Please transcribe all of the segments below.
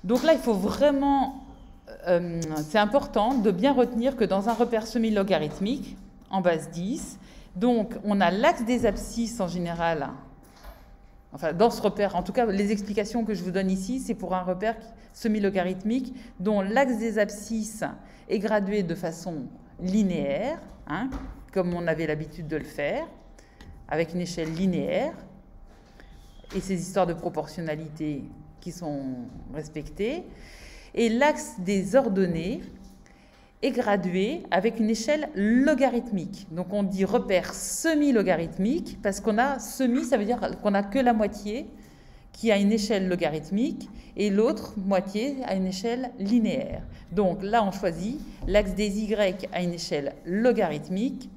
Donc là, il faut vraiment, c'est important de bien retenir que dans un repère semi-logarithmique, en base 10, donc on a l'axe des abscisses en général, enfin dans ce repère, en tout cas les explications que je vous donne ici, c'est pour un repère semi-logarithmique dont l'axe des abscisses est gradué de façon linéaire, hein, comme on avait l'habitude de le faire, avec une échelle linéaire, et ces histoires de proportionnalité qui sont respectées. Et l'axe des ordonnées est gradué avec une échelle logarithmique. Donc on dit repère semi-logarithmique parce qu'on a semi, ça veut dire qu'on n'a que la moitié qui a une échelle logarithmique et l'autre moitié a une échelle linéaire. Donc là on choisit l'axe des Y a une échelle logarithmique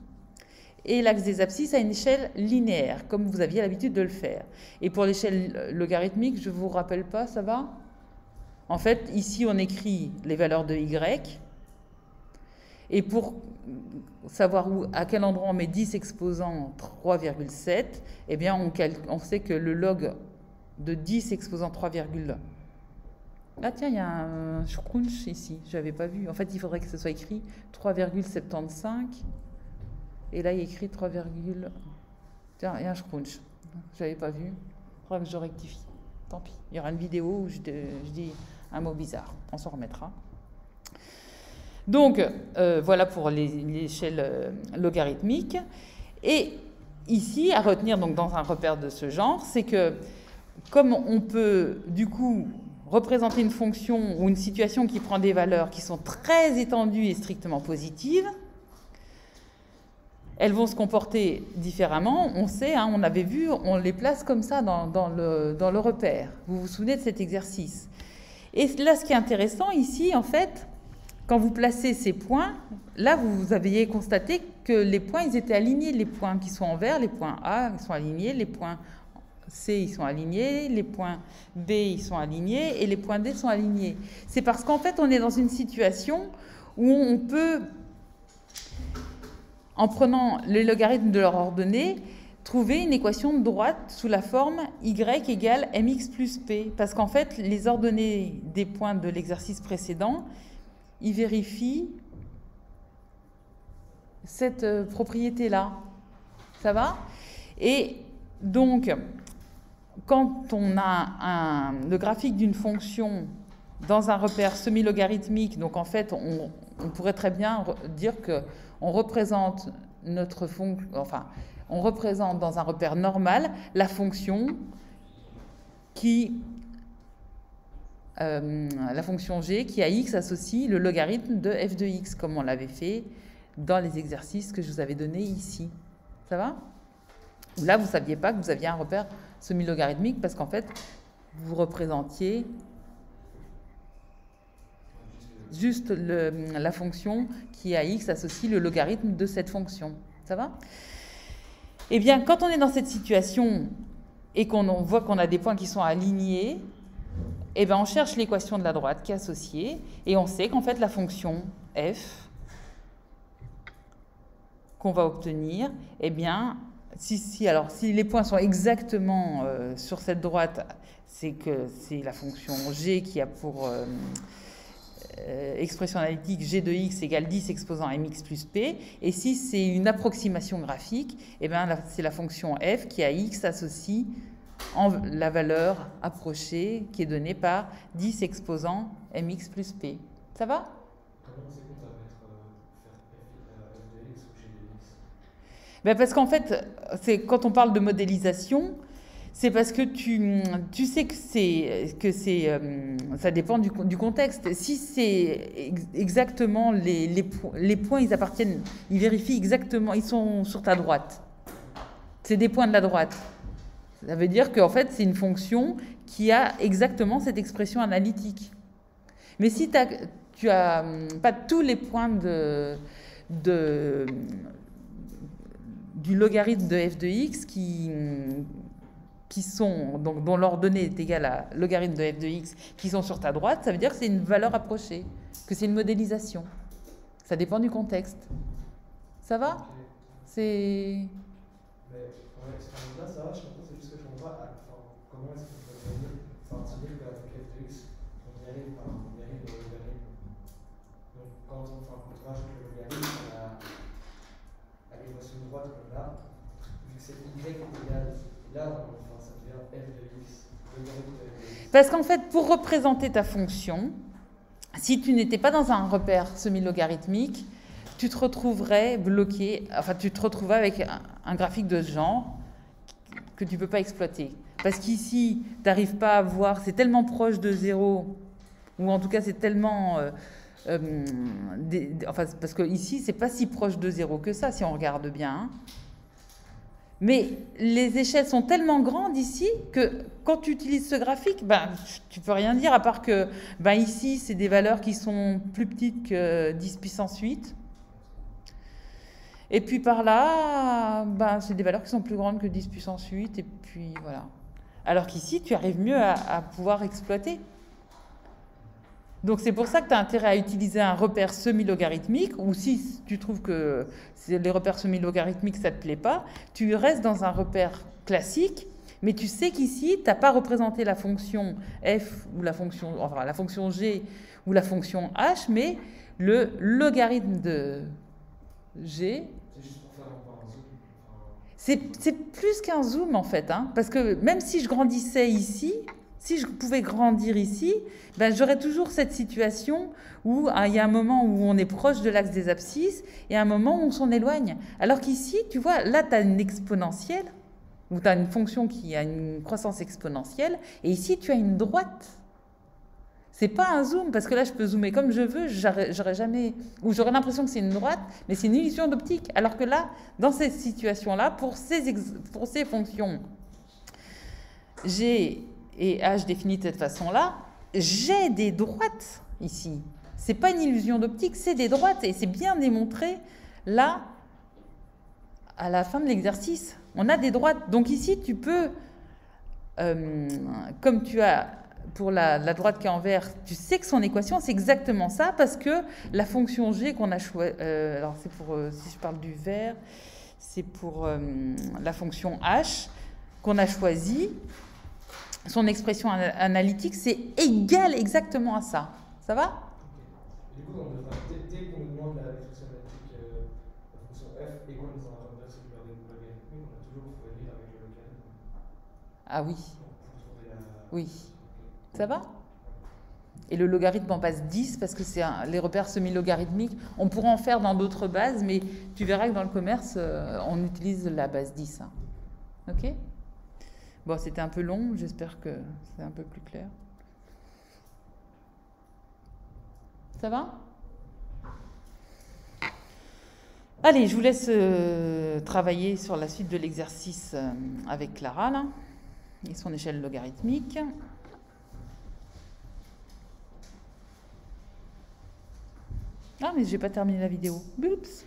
et l'axe des abscisses a une échelle linéaire, comme vous aviez l'habitude de le faire. Et pour l'échelle logarithmique, je ne vous rappelle pas, ça va? En fait, ici, on écrit les valeurs de Y. Et pour savoir à quel endroit on met 10 exposant 3,7, eh bien, on sait que le log de 10 exposant 3, ah tiens, il y a un scrunch ici, je n'avais pas vu. En fait, il faudrait que ce soit écrit 3,75. Et là, il y a écrit 3, tiens, il y a un scrunch. Je n'avais pas vu. Il faudra que je rectifie. Tant pis. Il y aura une vidéo où je dis un mot bizarre. On s'en remettra. Donc, voilà pour l'échelle logarithmique. Et ici, à retenir donc, dans un repère de ce genre, c'est que comme on peut, du coup, représenter une fonction ou une situation qui prend des valeurs qui sont très étendues et strictement positives, elles vont se comporter différemment. On sait, hein, on avait vu, on les place comme ça dans le repère. Vous vous souvenez de cet exercice? Et là, ce qui est intéressant ici, en fait, quand vous placez ces points, là, vous aviez constaté que les points, ils étaient alignés. Les points qui sont en vert, les points A, ils sont alignés. Les points C, ils sont alignés. Les points B, ils sont alignés. Et les points D sont alignés. C'est parce qu'en fait, on est dans une situation où on peut, en prenant les logarithmes de leur ordonnée, trouver une équation de droite sous la forme y égale mx plus p. Parce qu'en fait, les ordonnées des points de l'exercice précédent, ils vérifient cette propriété-là. Ça va? Et donc, quand on a le graphique d'une fonction dans un repère semi-logarithmique, donc en fait, on pourrait très bien dire qu'on représente notre fonction, enfin, on représente dans un repère normal la fonction qui, la fonction g qui à x associe le logarithme de f de x, comme on l'avait fait dans les exercices que je vous avais donnés ici. Ça va? Là, vous ne saviez pas que vous aviez un repère semi-logarithmique parce qu'en fait, vous représentiez juste la fonction qui à x associe le logarithme de cette fonction. Ça va? Eh bien, quand on est dans cette situation et qu'on voit qu'on a des points qui sont alignés, eh bien, on cherche l'équation de la droite qui est associée et on sait qu'en fait, la fonction f qu'on va obtenir, eh bien, alors, si les points sont exactement sur cette droite, c'est que c'est la fonction g qui a pour expression analytique g de x égale 10 exposant mx plus p. Et si c'est une approximation graphique, eh bien, c'est la fonction f qui à x associe la valeur approchée qui est donnée par 10 exposant mx plus p. Ça va? Comment c'est qu'on va faire f de x ou g de x? Ben parce qu'en fait, quand on parle de modélisation, c'est parce que tu sais que ça dépend du contexte. Si c'est exactement les points, ils appartiennent, ils vérifient exactement, ils sont sur ta droite. C'est des points de la droite. Ça veut dire qu'en fait, c'est une fonction qui a exactement cette expression analytique. Mais si tu as pas tous les points du logarithme de f de x qui sont, donc, dont l'ordonnée est égale à logarithme de f de x, qui sont sur ta droite, ça veut dire que c'est une valeur approchée, que c'est une modélisation. Ça dépend du contexte. Ça va? Okay. C'est... Mais pour l'expérience là, ça va, je comprends, c'est juste que je comprends pas comment est-ce qu'on peut dire, enfin, se dire qu'avec f de x, on y arrive quand on rajoute le logarithme à l'équation droite qu'on a, vu que c'est y égale, là, enfin, ça devient f de x, logarithme de f de x. Parce qu'en fait, pour représenter ta fonction, si tu n'étais pas dans un repère semi-logarithmique, tu te retrouverais bloqué, enfin tu te retrouverais avec un graphique de ce genre que tu ne peux pas exploiter. Parce qu'ici, tu n'arrives pas à voir, c'est tellement proche de 0, ou en tout cas c'est tellement... enfin, parce que ici, c'est pas si proche de 0 que ça, si on regarde bien. Hein. Mais les échelles sont tellement grandes ici que quand tu utilises ce graphique, ben, tu peux rien dire à part que ben, ici, c'est des valeurs qui sont plus petites que 10 puissance 8. Et puis par là, ben, c'est des valeurs qui sont plus grandes que 10 puissance 8. Et puis voilà. Alors qu'ici, tu arrives mieux à pouvoir exploiter. Donc c'est pour ça que tu as intérêt à utiliser un repère semi-logarithmique, ou si tu trouves que les repères semi-logarithmiques, ça ne te plaît pas, tu restes dans un repère classique, mais tu sais qu'ici, tu n'as pas représenté la fonction f, ou la fonction g, ou la fonction h, mais le logarithme de g. C'est juste pour faire encore un zoom. C'est plus qu'un zoom en fait, hein, parce que même si je grandissais ici, si je pouvais grandir ici, ben, j'aurais toujours cette situation où il y a un moment où on est proche de l'axe des abscisses et un moment où on s'en éloigne. Alors qu'ici, tu vois, là, tu as une exponentielle, ou tu as une fonction qui a une croissance exponentielle, et ici, tu as une droite. C'est pas un zoom, parce que là, je peux zoomer comme je veux, j'aurais jamais... Ou j'aurais l'impression que c'est une droite, mais c'est une illusion d'optique. Alors que là, dans cette situation-là, pour ces fonctions g et h définies de cette façon-là, j'ai des droites ici. C'est pas une illusion d'optique, c'est des droites. Et c'est bien démontré, là, à la fin de l'exercice. On a des droites. Donc ici, tu peux, comme tu as pour la droite qui est en vert, tu sais que son équation, c'est exactement ça, parce que la fonction g qu'on a choisie... alors, c'est pour... si je parle du vert, c'est pour la fonction h qu'on a choisie. Son expression analytique, c'est égal exactement à ça. Ça va? Du coup, dès qu'on nous demande la expression analytique, la fonction f égale dans un repère semi-logarithmique, on a toujours revenir avec le logarithme. Ah oui. Pour trouver la... Oui. Ça va? Et le logarithme en passe 10 parce que c'est les repères semi-logarithmiques. On pourra en faire dans d'autres bases, mais tu verras que dans le commerce, on utilise la base 10. Hein. Ok? Bon, c'était un peu long, j'espère que c'est un peu plus clair. Ça va? Allez, je vous laisse travailler sur la suite de l'exercice avec Clara, là, et son échelle logarithmique. Ah, mais j'ai pas terminé la vidéo. Oups.